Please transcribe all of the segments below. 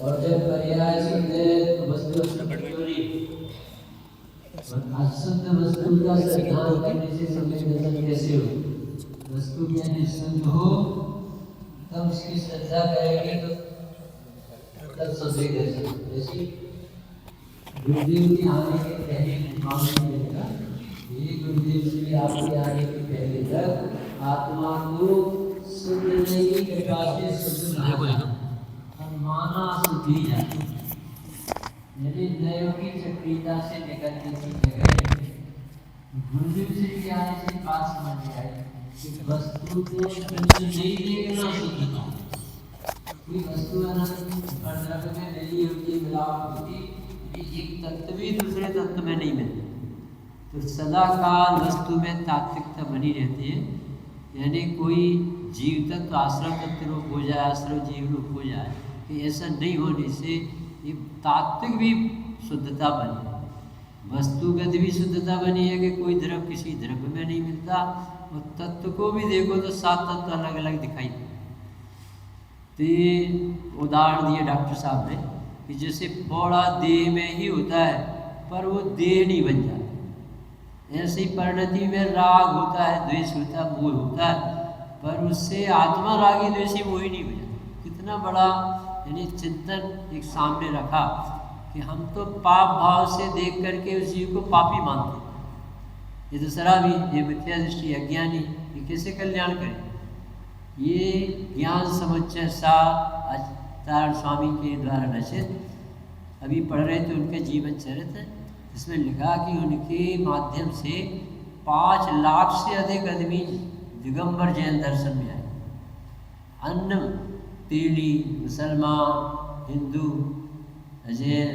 और जब पर्याय सिद्ध है तो वस्तु अशुद्ध वस्तु का सिद्धांत करने से संवेदन कैसे हो? वस्तु ज्ञान शुद्ध हो तब उसकी श्रद्धा करेंगे तो तब संवेदन जैसे गुरुदेव के आने के पहले मामले मिलेगा। ये गुरुदेव से आपके आने के पहले तक आत्मा को शुद्ध नहीं की कृपा से शुद्ध माना शुद्धि जाती, यदि नयों की चक्रीता से निकलने की जगह गुरुदेव से भी आने से बात समझ आई कि वस्तु को नहीं देखना शुद्धता। कोई वस्तु द्रव्य में मिली होती मिलावट होती, एक तत्व भी दूसरे तत्व में नहीं मिलता, तो सदा काल वस्तु में तात्विकता बनी रहती है। यानी कोई जीव तत्व आश्रम तत्व रूप हो जाए, आश्रम जीव रूप हो जाए, कि ऐसा नहीं होने से ये तात्विक भी शुद्धता बनी है, वस्तुगत भी शुद्धता बनी है कि कोई द्रव्य किसी द्रव्य में नहीं मिलता। और तत्व को भी देखो तो 7 तत्व अलग अलग दिखाई देते। तो ये उदाहरण दिए डॉक्टर साहब ने कि जैसे फोड़ा देह में ही होता है पर वो देह नहीं बन जाता, ऐसे ही परिणति में राग होता है, द्वेष होता है, मोह होता है, पर उससे आत्मा रागी द्वेषी मोह ही नहीं बन जाता। कितना बड़ा यानी चिंतन एक सामने रखा कि हम तो पाप भाव से देख करके उस जीव को पापी मानते हैं। ये तो शराबी, ये मिथ्या दृष्टि, अज्ञानी, ये कैसे कल्याण करें? ये ज्ञान समुच्चय सा तारण स्वामी के द्वारा रचित, अभी पढ़ रहे थे उनके जीवन चरित्र, इसमें लिखा कि उनके माध्यम से 5 लाख से अधिक आदमी दिगंबर जैन दर्शन में आए। अन्य तेली, मुसलमान, हिंदू, जैन,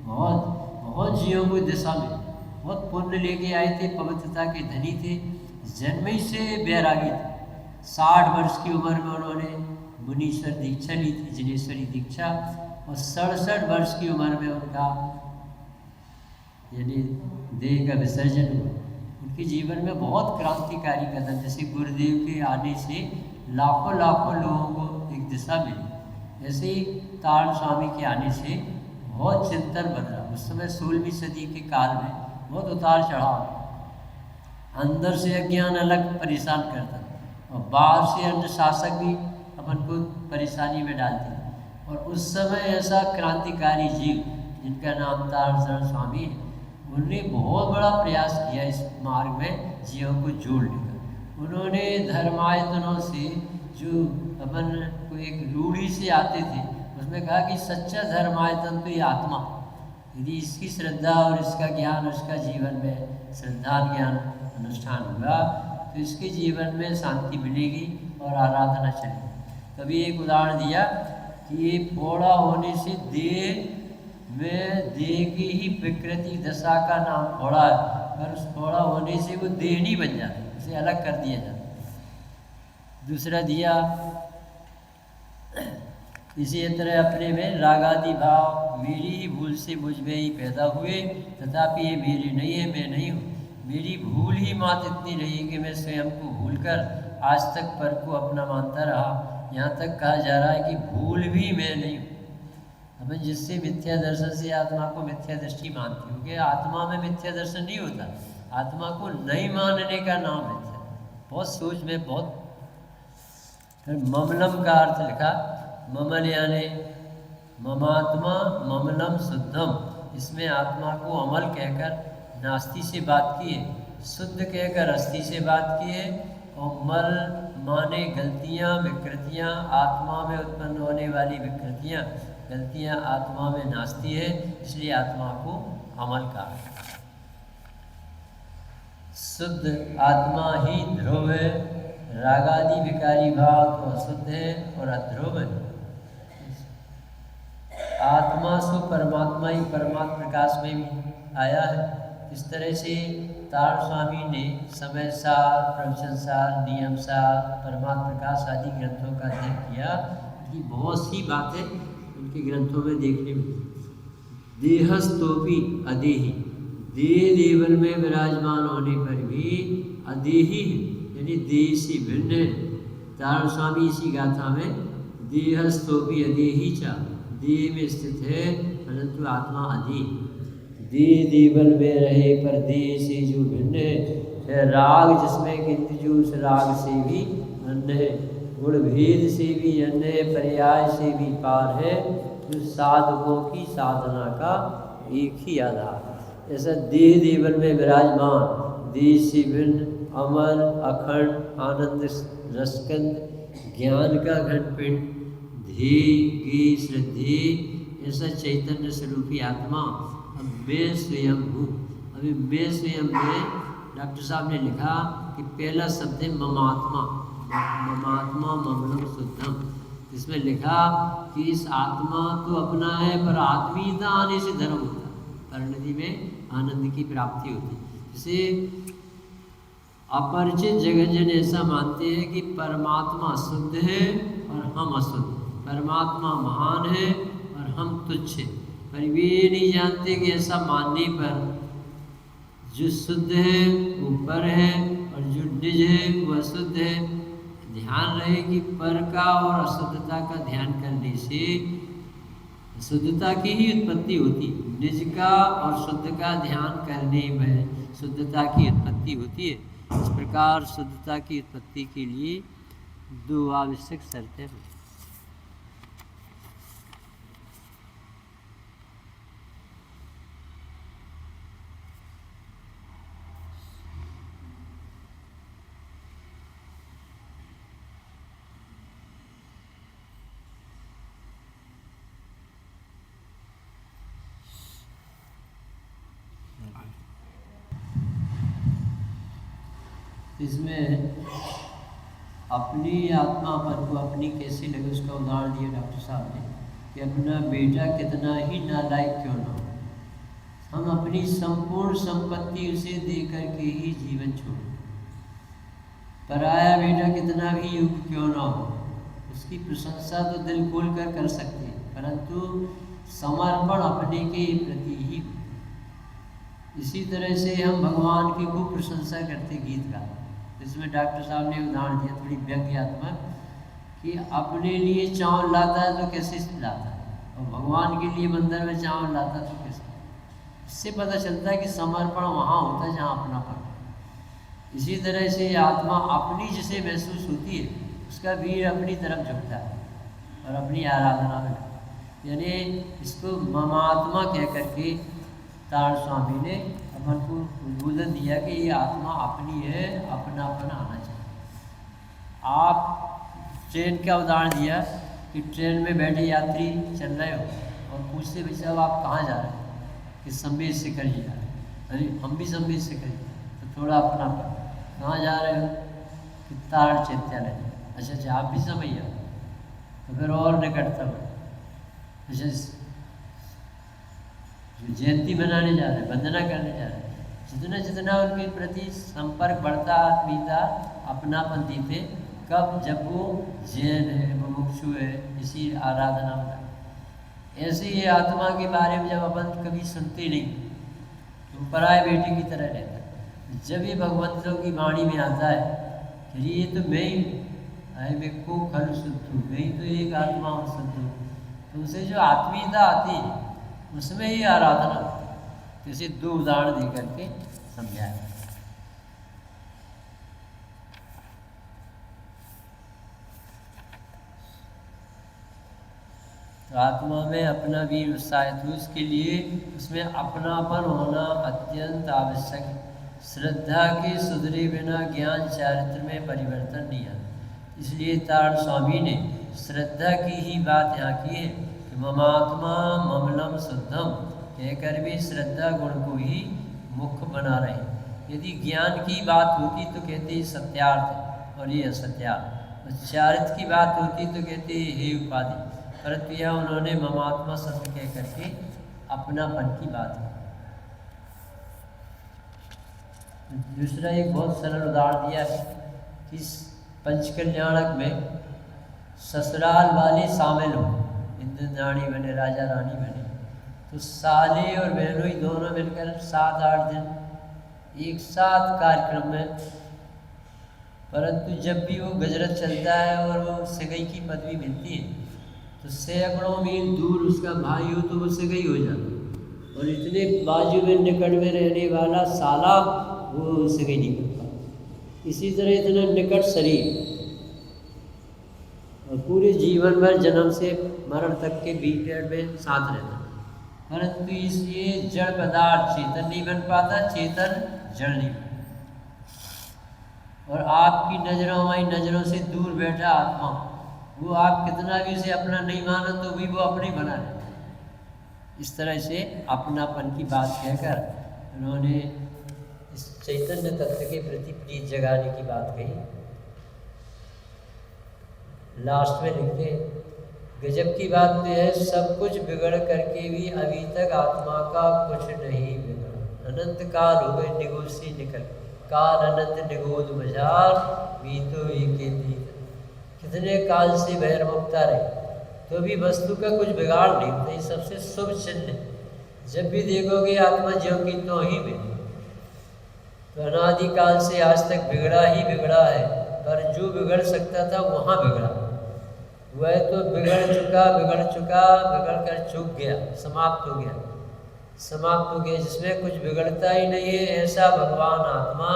बहुत जीवों को दिशा में बहुत पुण्य लेके आए थे, पवित्रता के धनी थे, जन्म ही से बैरागी थे। 60 वर्ष की उम्र में उन्होंने मुनीश्वर दीक्षा ली थी, जिनेश्वरी दीक्षा, और 67 वर्ष की उम्र में उनका यानी देह का विसर्जन हुआ। उनके जीवन में बहुत क्रांतिकारी कदम, जैसे गुरुदेव के आने से लाखों लोगों को एक दिशा मिली, ऐसे ही तारण स्वामी के आने से बहुत चिंतन बदला। उस समय 16वीं सदी के काल में बहुत उतार चढ़ाव, अंदर से अज्ञान अलग परेशान करता और बाहर से अन्य शासक भी अपन को परेशानी में डालते। और उस समय ऐसा क्रांतिकारी जीव जिनका नाम तारण स्वामी है, उन्होंने बहुत बड़ा प्रयास किया इस मार्ग में जीवों को जोड़ने का। उन्होंने धर्मायतनों से जो अपन को एक रूढ़ी से आते थे, उसमें कहा कि सच्चा धर्मायतन तो ये आत्मा, यदि इसकी श्रद्धा और इसका ज्ञान, उसका जीवन में श्रद्धा ज्ञान अनुष्ठान हुआ तो इसके जीवन में शांति मिलेगी और आराधना चलेगी। तभी एक उदाहरण दिया कि ये फोड़ा होने से देह की ही विकृति दशा का नाम फोड़ा है, पर उस फोड़ा होने से वो देह नहीं बन जाता, उसे अलग कर दिया जाता। दूसरा दिया इसी तरह अपने में रागादि भाव मेरी ही भूल से मुझ में ही पैदा हुए, तथापि ये मेरी नहीं है, मैं नहीं हूँ। मेरी भूल ही मात्र इतनी रही कि मैं स्वयं को भूलकर आज तक पर को अपना मानता रहा। यहाँ तक कहा जा रहा है कि भूल भी मैं नहीं हूँ। हमें जिससे मिथ्या दर्शन से आत्मा को मिथ्या दृष्टि मानती हो कि आत्मा में मिथ्या दर्शन नहीं होता, आत्मा को नहीं मानने का नाम मिथ्या। बहुत सोच में बहुत। फिर ममलम का अर्थ लिखा, ममल यानी ममात्मा ममलम शुद्धम, इसमें आत्मा को अमल कहकर नास्ति से बात की है, शुद्ध कहकर अस्थि से बात की है। और मल माने गलतियाँ, विकृतियाँ, आत्मा में उत्पन्न होने वाली विकृतियाँ, गलतियाँ आत्मा में नास्ती है, इसलिए आत्मा को अमल कहा। शुद्ध आत्मा ही ध्रुव है, रागादि विकारी भाव तो अशुद्ध है और अध्रुव है। आत्मा सो परमात्मा ही परमात्मा प्रकाश में भी आया है। इस तरह से तारण स्वामी ने समय सार, प्रवचन सार, नियम सार, परमात्मा प्रकाश आदि ग्रंथों का अध्ययन किया। कि बहुत सी बातें उनके ग्रंथों में देखने में। देहस्तोपी अदेही, देह देवल में विराजमान होने पर भी अदेही है, यानी देह से भिन्न है। तारण स्वामी इसी गाथा में देहस्थोपी अदेही चा, देह में स्थित है परंतु आत्मा अधीन, देह देवल में रहे पर देह से जो भिन्न है, राग जिसमें किंतु जो उस राग से भी अन्य है, गुण भेद से भी अन्य है, पर्याय से भी पार है, जो साधकों की साधना का एक ही आधार। ऐसा देह देवल में विराजमान, देह से भिन्न, अमर अखंड आनंद रसकंद ज्ञान का घन पिंड, ध्येय श्रद्धे, ऐसा चैतन्य स्वरूपी आत्मा अब मैं स्वयं हूँ। अभी मैं स्वयं में डॉक्टर साहब ने लिखा कि पहला शब्द है ममात्मा, ममात्मा ममलम शुद्धम। इसमें लिखा कि इस आत्मा तो अपना है पर आत्मीयता आने से धर्म होता है, परिणति में आनंद की प्राप्ति होती है। इसे अपरिचित जगत जन ऐसा मानते हैं कि परमात्मा शुद्ध है और हम अशुद्ध, परमात्मा महान है और हम तुच्छ हैं, पर वे नहीं जानते कि ऐसा मानने पर जो शुद्ध है वो पर है और जो निज है वो अशुद्ध है। ध्यान रहे कि पर का और अशुद्धता का ध्यान करने से शुद्धता की ही उत्पत्ति होती है, निज का और शुद्ध का ध्यान करने में शुद्धता की उत्पत्ति होती है। इस प्रकार शुद्धता की उत्पत्ति के लिए दो आवश्यक शर्तें हैं। इसमें अपनी आत्मा पर को अपनी कैसे लगे उसका उदाहरण दिया डॉक्टर साहब ने कि अपना बेटा कितना ही नालायक क्यों ना हो, हम अपनी संपूर्ण संपत्ति उसे दे करके ही जीवन छोड़ें। पराया बेटा कितना भी युग क्यों ना हो, उसकी प्रशंसा तो दिल खोल कर सकते हैं, परंतु समर्पण अपने के प्रति ही। इसी तरह से हम भगवान की खूब प्रशंसा करते गीत गा, इसमें डॉक्टर साहब ने उदाहरण दिया थोड़ी व्यंग्यात्मक कि अपने लिए चावल लाता है तो कैसे लाता है, और भगवान के लिए मंदिर में चावल लाता है तो कैसे। इससे पता चलता है कि समर्पण वहाँ होता है जहाँ अपनापन। इसी तरह से आत्मा अपनी जिसे महसूस होती है उसका वीर अपनी तरफ झुकता है और अपनी आराधना में, यानी इसको ममात्मा कह करके तारण स्वामी ने अपन को उद्बोधन दिया कि ये आत्मा अपनी है, अपनापन आना चाहिए। आप ट्रेन का उदाहरण दिया कि ट्रेन में बैठे यात्री चल रहे हो और पूछते भाई साहब आप कहाँ जा रहे हैं, कि संबेद शिखर जी जा रहे हैं। अरे हम भी संबेद शिखर जी, तो थोड़ा अपनापन। कहाँ जा रहे हो, कि तारण चैत्यालय। अच्छा आप भी समझिए, तो फिर और निकटतम। अच्छा जयंती मनाने जा रहे हैं, वंदना करने जा रहे हैं, जितना जितना उनके प्रति संपर्क बढ़ता, आत्मीयता अपनापन दीते, कब जब वो जैन है, वो मुक्षु है, इसी आराधना में। ऐसे ही आत्मा के बारे में जब अपन कभी सुनते नहीं तो पराये बेटे की तरह रहता है। जब ये भगवंतों की वाणी में आता है फिर ये तो मैं ही अरे मैं को खल शुद्ध हूँ, मैं ही तो एक आत्मा हूँ शुद्ध हूँ, तो उसे जो आत्मीयता आती है उसमें ही आराधना। किसी दो उदाहरण दे करके समझाया। तो आत्मा में अपना भी उत्साहित हो, उसके लिए उसमें अपनापन होना अत्यंत आवश्यक है। श्रद्धा के सुधरे बिना ज्ञान चारित्र में परिवर्तन नहीं आता। इसलिए तारण स्वामी ने श्रद्धा की ही बात यहाँ की है कि ममात्मा ममलम शुद्धम कहकर भी श्रद्धा गुण को ही मुख्य बना रहे। यदि ज्ञान की बात होती तो कहते हैं सत्यार्थ और ये असत्यार्थ, और चारित्र की बात होती तो कहते हैं हे उपाधि, परंतु यह उन्होंने ममात्मा शब्द कह करके अपनापन की बात है। दूसरा एक बहुत सरल उदाहरण दिया है कि पंचकल्याणक में ससुराल वाले शामिल हों, इंद्राणी बने, राजा रानी बने, तो साले और बहनोई दोनों मिलकर 7-8 दिन एक साथ कार्यक्रम में परंतु जब भी वो गजरत चलता है और वो सगाई की पदवी मिलती है तो सैकड़ों मील दूर उसका भाई हो तो वो सगाई हो जाता, और इतने बाजू में निकट में रहने वाला साला वो सगाई नहीं कर पाता। इसी तरह इतना निकट शरीर और पूरे जीवन भर जन्म से मरण तक के बीच में साथ रहता, परंतु इसलिए जड़ पदार्थ चेतन नहीं बन पाता, चेतन जड़ नहीं बन। और आपकी नज़रों हमारी नज़रों से दूर बैठा आत्मा, वो आप कितना भी उसे अपना नहीं मानो तो भी वो अपने बना रहता है। इस तरह से अपनापन की बात कहकर उन्होंने इस चैतन्य तत्व के प्रति प्रीत जगाने की बात कही। लास्ट में लिखते गजब की बात तो है, सब कुछ बिगड़ करके भी अभी तक आत्मा का कुछ नहीं बिगड़ा। अनंत काल हो गए निगोसी निकल, काल अनंत निगोद मजार बीतो के बीत। कितने काल से बहिर्मुखता रहे तो भी वस्तु का कुछ बिगाड़ नहीं होता। ये सबसे शुभ चिन्ह। जब भी देखोगे आत्मा ज्यों की तो ही में, तो अनादिकाल से आज तक बिगड़ा ही बिगड़ा है, पर जो बिगड़ सकता था वहाँ बिगड़ा। वह तो बिगड़ चुका बिगड़ कर चूक गया, समाप्त हो गया। जिसमें कुछ बिगड़ता ही नहीं है, ऐसा भगवान आत्मा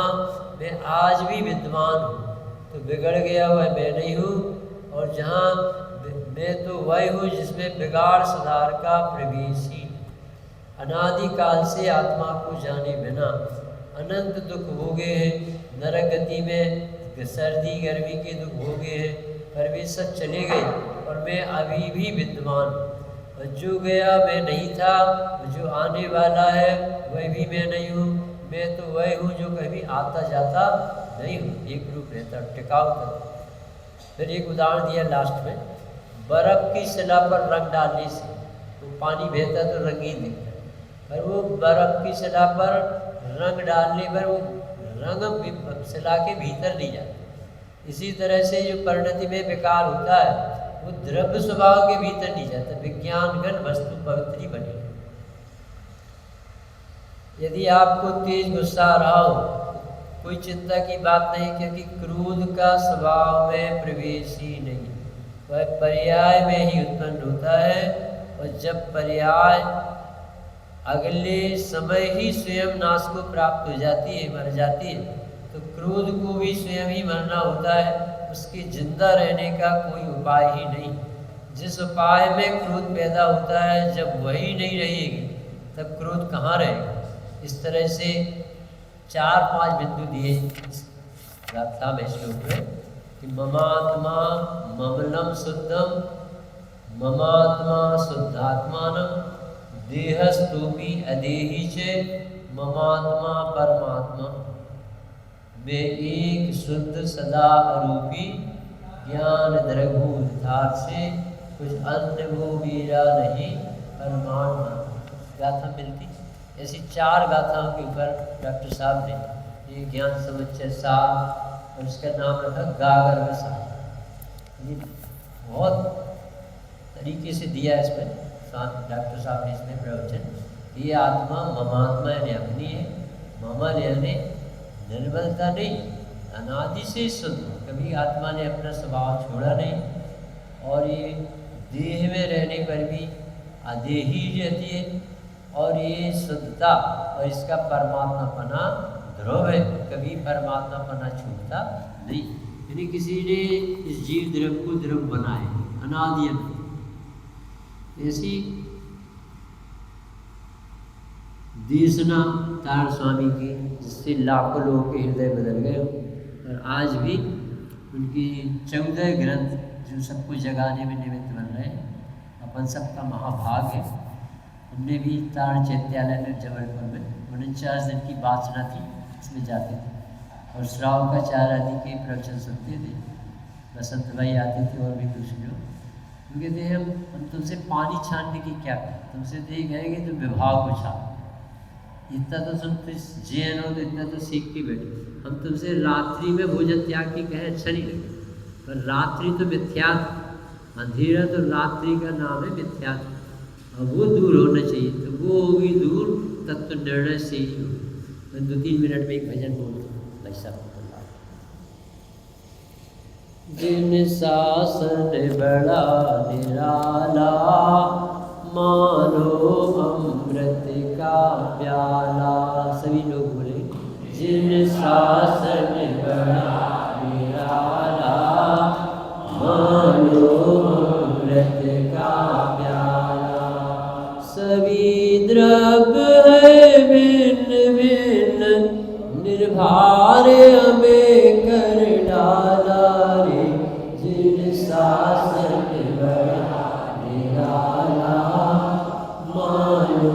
मैं आज भी विद्वान हूँ। तो बिगड़ गया वह मैं नहीं हूँ, और जहाँ मैं तो वही हूँ जिसमें बिगाड़ सुधार का प्रवेश ही। अनादिकाल से आत्मा को जाने बिना अनंत दुख भोगे हैं, नरक गति में सर्दी गर्मी के दुख भोगे हैं, पर वे सब चले गए और मैं अभी भी विद्वान हूँ। और जो गया मैं नहीं था, जो आने वाला है वह भी मैं नहीं हूँ। मैं तो वही हूँ जो कभी आता जाता नहीं हूँ, एक रूप रहता टिकाऊ कर। फिर एक उदाहरण दिया लास्ट में, बर्फ़ की शिला पर रंग डालने से तो पानी बहता तो रंगीन दिखता है, पर वो बर्फ़ की शिला पर रंग डालने पर वो रंग शिला के भीतर नहीं जाता। इसी तरह से जो परिणति में विकार होता है वो द्रव्य स्वभाव के भीतर नहीं जाता, विज्ञानगण वस्तु पवित्र ही बनी। यदि आपको तेज गुस्सा आ रहा हो कोई चिंता की बात नहीं, क्योंकि क्रोध का स्वभाव में प्रवेश ही नहीं, वह पर्याय में ही उत्पन्न होता है। और जब पर्याय अगले समय ही स्वयं नाश को प्राप्त हो जाती है, मर जाती है, तो क्रोध को भी स्वयं ही मरना होता है। उसके जिंदा रहने का कोई उपाय ही नहीं। जिस उपाय में क्रोध पैदा होता है, जब वही नहीं रहेगी तब क्रोध कहाँ रहेगा। इस तरह से 4-5 बिंदु दिए गाथा में श्लोक में कि ममात्मा ममलम शुद्धम, ममात्मा शुद्धात्मानम, देहस्तोपि अदेहि च, ममात्मा परमात्मा। मैं एक शुद्ध सदा अरूपी ज्ञान द्रघु यथार्थ से, कुछ अन्य वो मेरा नहीं परमाण गाथा मिलती। ऐसी 4 गाथाओं के ऊपर डॉक्टर साहब ने ये ज्ञान समुच्चय सार और उसका नाम रखा गागर्भ सार। ये बहुत तरीके से दिया इसमें डॉक्टर साहब ने इसमें प्रवचन। ये आत्मा ममात्मा यानी अपनी है, ममल यानी निर्बलता नहीं, अनादि से शुद्ध, कभी आत्मा ने अपना स्वभाव छोड़ा नहीं, और ये देह में रहने पर भी अदेही रहती है, और ये शुद्धता और इसका परमात्मापना ध्रुव है, कभी परमात्मापना छूटता नहीं। यानी किसी ने इस जीव द्रव को ध्रुव बनाए अनादि। ऐसी देशना तार स्वामी की, जिससे लाखों लोगों के हृदय बदल गए। और आज भी उनकी 14 ग्रंथ जो सबको जगाने में निमित्त बन रहे हैं, अपन सबका महाभाग है। हमने भी तार चैत्यालय में जबलपुर में 49 दिन की वासना थी, इसमें जाते थे और श्रावकाचार्य आदि के प्रवचन सुनते थे। बसंत भाई आते थे और भी कुछ लोग। वो कहते हैं हम तुमसे पानी छानने की क्या करें, तुमसे तो ये कहेंगे तो विभाग को छान, इतना तो तुम जैन हो तो इतना तो सीख के बैठे। हम तुमसे रात्रि में भोजन त्याग की कहें अच्छा नहीं लगे, पर रात्रि तो मिथ्या, अंधेरा तो रात्रि का नाम है मिथ्या, और वो दूर होना चाहिए। तो वो होगी दूर तब तो निर्णय से ही हो। मैं 2-3 मिनट में एक भजन बोलता हूँ भाई साहब। जिन शासन बड़ा निराला, मानो अमृत का प्याला। सभी लोग बोले, जिन शासन बड़ा निराला, मानो अमृत का प्याला। सभी द्रव्य है भिन्न भिन्न, निर्भार हमें कर डाला रे। जिन शासन बड़ा निराला, मानो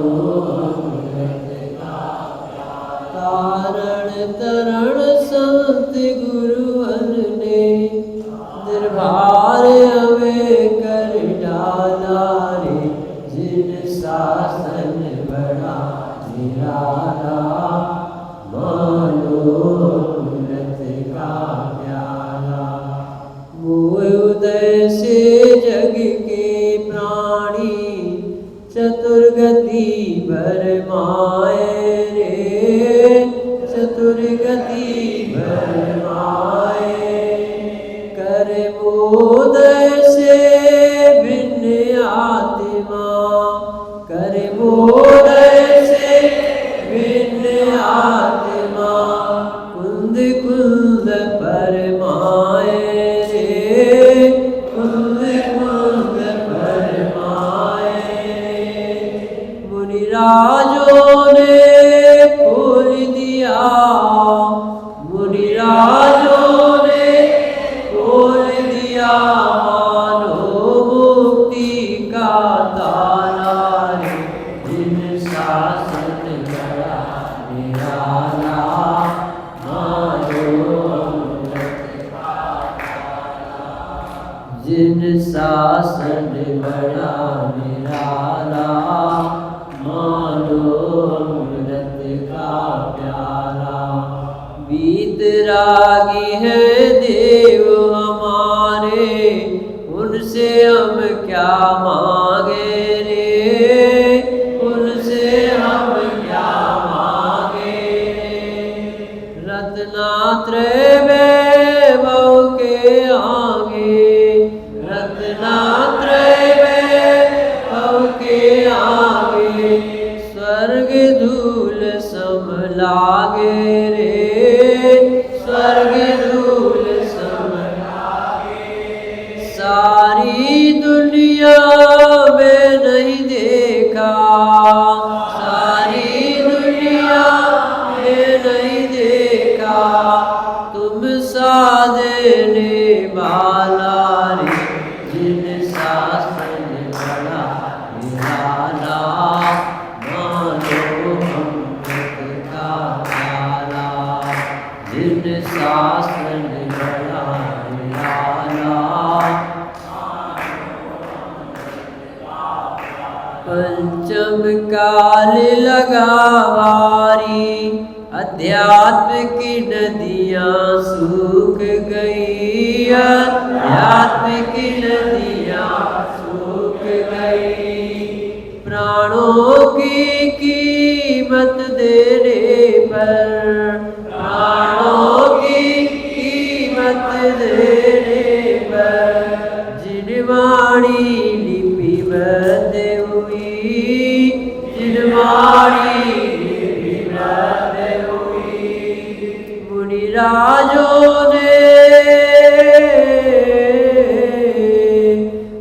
अमृत का प्याला। तारण तरण संत गुरुवन ने, निर्भार हमें कर डाला रे। जिन शासन बड़ा निराला, मानो अमृत का प्याला। मोह उदय से जग के प्राणी, चतुर्गति भरमाए रे। चतुर्गति भरमाए, कर मोदय से भिन्न आत्मा। कर मोदय से भिन्न आत्मा, कुंद कुंद परमाए रे। कुंद कुंद परमाए, मुनिराजों ने खोल दिया। मुनिराजों ने खोल दिया, मानो मुक्ति का ताला रे। जिन शासन बड़ा निराला, मानो अमृत का प्याला। जिन शासन बड़ा निराला, मानो अमृत का प्याला। वीतरागी है देव हमारे, उनसे हम क्या मांगे रे। उनसे हम क्या मांगे। रत्नात्रय वैभव के आगे, रत्नात्रय वैभव के आगे, स्वर्ग धूल सम लागे रे। स्वर्ग धूल सम लागे। सारी दुनिया में नहीं देखा, सारी दुनिया में नहीं देखा, तुम सा देने वाला रे। जिन शासन बड़ा निराला, मानो अमृत का प्याला। जिन शासन बड़ा निराला, पंचम काल लगावारी, अध्यात्म की नदियाँ सूख गई। अध्यात्म की नदियाँ सूख गई। प्राणों की कीमत देने पर, प्राणों की कीमत देने पर, जिनवाणी लिपिबद्ध हुई। जिनवाणी लिपिबद्ध हुई। मुनिराजों ने,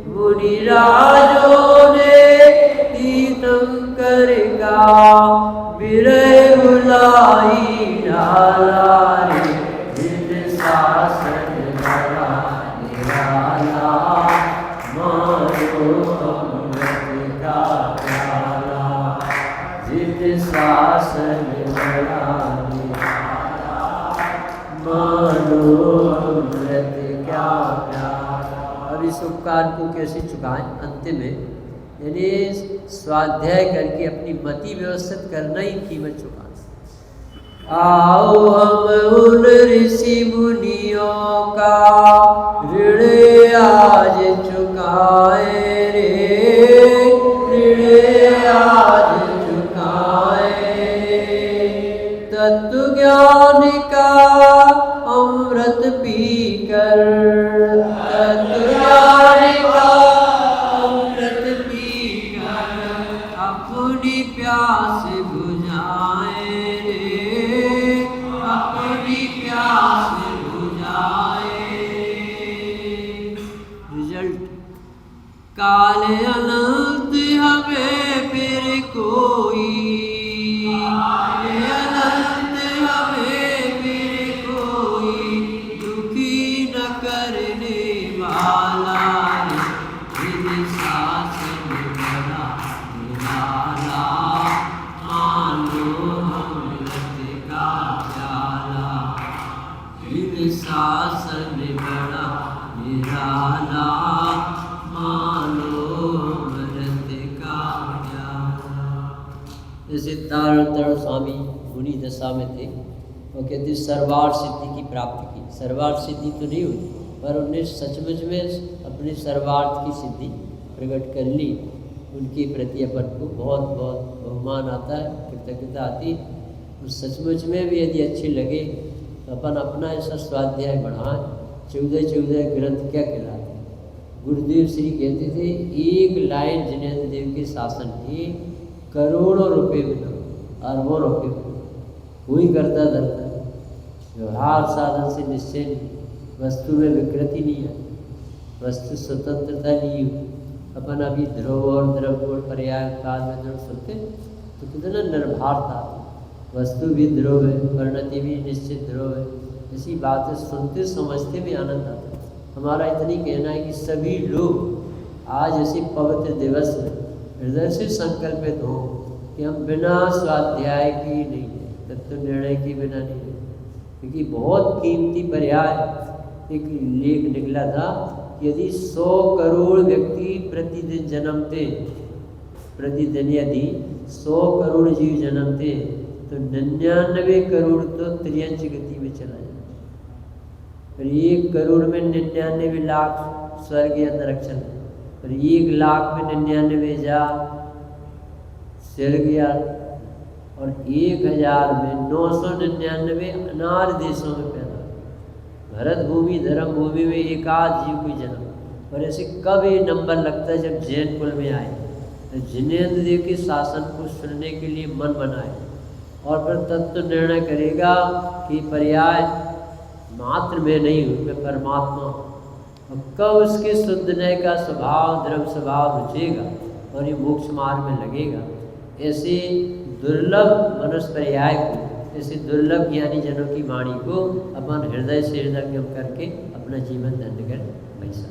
मुनिराजों ने तीर्थंकर का विरह बुलाई डाला रे। जिन शासन बड़ा निराला, मानो अमृत का प्याला। जिन शासन बड़ा निराला, मानो अमृत का प्याला। अब इस उपकार को कैसे चुकाएं? अंतिम में यानी स्वाध्याय करके अपनी मति व्यवस्थित करना ही कीमत चुकाना। आओ हम उन ऋषि मुनियों का ऋण आज चुकाए रे। ऋण आज चुकाए। तत्व ज्ञान का अमृत पीकर काले अनंत हमें फिर कोई, काले अनंत हमें फिर कोई दुखी न करने वाला रे। इन शासन बड़ा निराला, मानो अमृत का प्याला। इन शासन बड़ा निराला, मानो अमृत का प्याला। जैसे तारण स्वामी मुनि दशा में थे, वो कहते सर्वार्थ सिद्धि की प्राप्ति की। सर्वार्थ सिद्धि तो नहीं हुई, पर उन्हें सचमुच में अपने सर्वार्थ की सिद्धि प्रकट कर ली। उनके प्रति अपन को बहुत बहुत बहुमान आता है, कृतज्ञता आती। उस सचमुच में भी यदि अच्छे लगे तो अपन अपना ऐसा स्वाध्याय बढ़ाएं। 14 ग्रंथ क्या कहलाते हैं? गुरुदेव श्री कहते थे एक लाइन जिनेन्द्र देव के शासन की करोड़ों रुपए बिना, अरबों रुपए बिना, कोई करता धरता है। व्यवहार साधन से निश्चय नहीं, वस्तु में विकृति नहीं है, वस्तु स्वतंत्रता नहीं हुई। अपन अभी ध्रुव और द्रव्य और पर्याय काल में जब सुनते तो कितना निर्भरता, वस्तु भी ध्रुव है, परिणति भी निश्चित ध्रुव है। ऐसी बातें सुनते समझते भी आनंद आता है। हमारा इतनी कहना है कि सभी लोग आज ऐसे पवित्र दिवस में हृदय से संकल्पित हो कि हम बिना स्वाध्याय की नहीं, तत्व निर्णय के बिना नहीं रहे। क्योंकि बहुत कीमती पर्याय एक लेख निकला था कि यदि 100 करोड़ व्यक्ति प्रतिदिन जन्मते, प्रतिदिन यदि 100 करोड़ जीव जन्मते तो 99 करोड़ तो त्रियंच गति में चला जाए। फिर 1 करोड़ में 99 लाख स्वर्ग या नरक चले, फिर 1 लाख में 99,000 स्वर्ग या, और 1000 में 999 अनार्य देशों में पैदा। भरत भूमि धर्म भूमि में एकाध जीव कोई जन्म। और ऐसे कब ये नंबर लगता है जब जैन कुल में आए, तो जिनेन्द्र देव के शासन को सुनने के लिए मन बनाए और फिर तत्व निर्णय करेगा कि पर्याय मात्र में नहीं हूँ, मैं परमात्मा। और कब उसके शुद्धनय का स्वभाव द्रव्य स्वभाव रुचेगा और ये मोक्ष मार्ग में लगेगा। ऐसे दुर्लभ मनुष्य पर्याय को, ऐसे दुर्लभ ज्ञानी जनों की वाणी को अपन हृदय से हृदयंगम करके अपना जीवन धन्य कर बैठा।